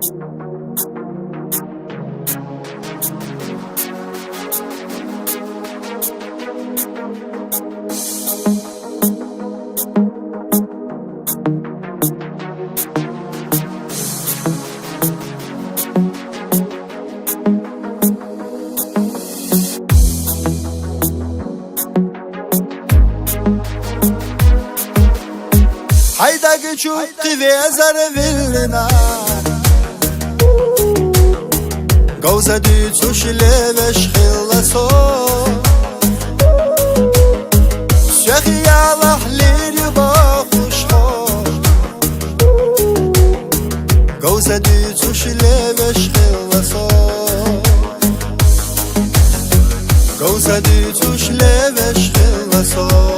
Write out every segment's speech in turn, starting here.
Hayda geçu qivezar villina Gauza dütsu şileveş khillaso Şekhi Allah lir baxuşxo Gauza dütsu şileveş khillaso Gauza dütsu şileveş khillaso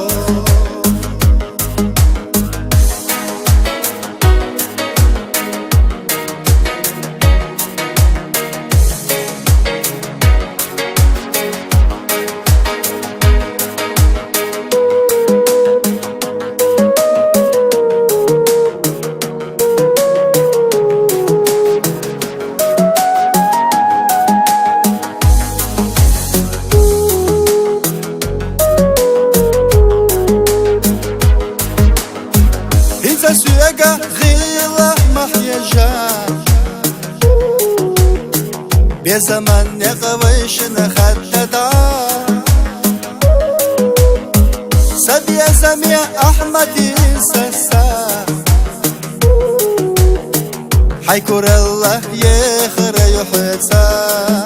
سويقة غيلة محيجة بزمن يقويش نخددا سبي سميع أحمد سسا حيكور الله يخر يحيطا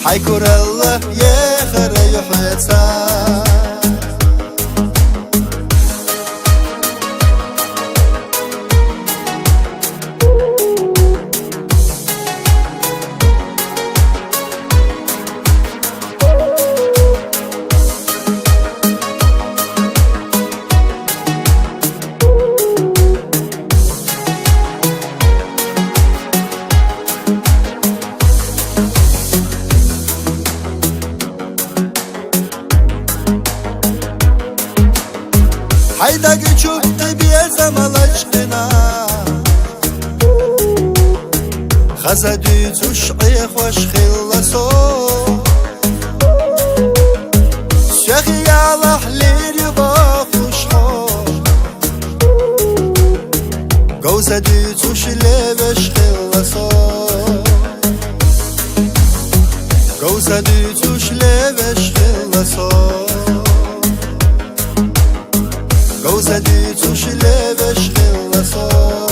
حيكور الله يخر يحيطا Hayda geçu qibiye zamal aşkına Xaza dütsu şi'i xoş khillaso Şekhi Allah lir baxuşxo Gauza dütsu şileveş khillaso Gauza dütsu şileveş khillaso Gauza dütsu şileveş khillaso